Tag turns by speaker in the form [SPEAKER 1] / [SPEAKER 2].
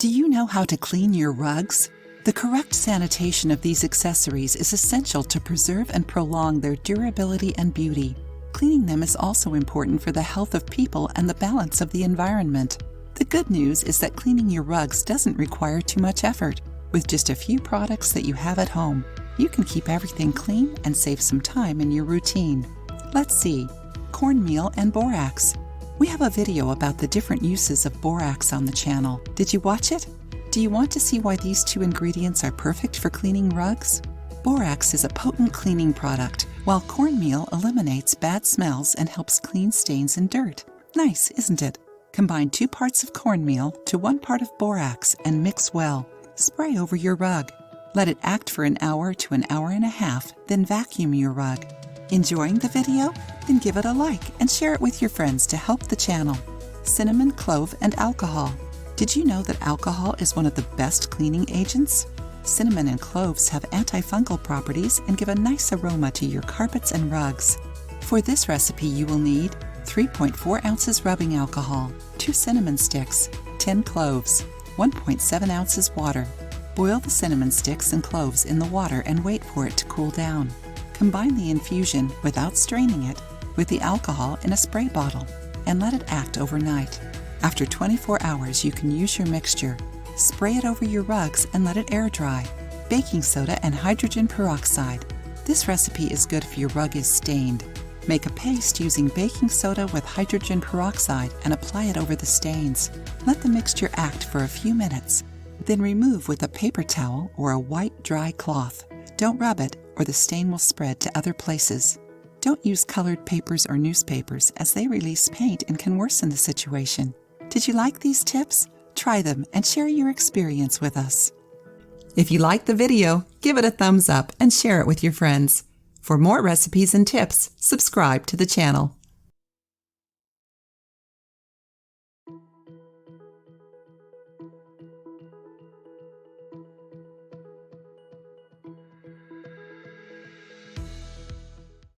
[SPEAKER 1] Do you know how to clean your rugs? The correct sanitation of these accessories is essential to preserve and prolong their durability and beauty. Cleaning them is also important for the health of people and the balance of the environment. The good news is that cleaning your rugs doesn't require too much effort. With just a few products that you have at home, you can keep everything clean and save some time in your routine. Let's see. Cornmeal and borax. We have a video about the different uses of borax on the channel. Did you watch it? Do you want to see why these two ingredients are perfect for cleaning rugs? Borax is a potent cleaning product, while cornmeal eliminates bad smells and helps clean stains and dirt. Nice, isn't it? Combine 2 parts of cornmeal to 1 part of borax and mix well. Spray over your rug. Let it act for an hour to an hour and a half, then vacuum your rug. Enjoying the video? Then give it a like and share it with your friends to help the channel. Cinnamon, clove, and alcohol. Did you know that alcohol is one of the best cleaning agents? Cinnamon and cloves have antifungal properties and give a nice aroma to your carpets and rugs. For this recipe, you will need 3.4 ounces rubbing alcohol, 2 cinnamon sticks, 10 cloves, 1.7 ounces water. Boil the cinnamon sticks and cloves in the water and wait for it to cool down. Combine the infusion, without straining it, with the alcohol in a spray bottle and let it act overnight. After 24 hours, you can use your mixture. Spray it over your rugs and let it air dry. Baking soda and hydrogen peroxide. This recipe is good if your rug is stained. Make a paste using baking soda with hydrogen peroxide and apply it over the stains. Let the mixture act for a few minutes. Then remove with a paper towel or a white dry cloth. Don't rub it or the stain will spread to other places. Don't use colored papers or newspapers as they release paint and can worsen the situation. Did you like these tips? Try them and share your experience with us. If you liked the video, give it a thumbs up and share it with your friends. For more recipes and tips, subscribe to the channel.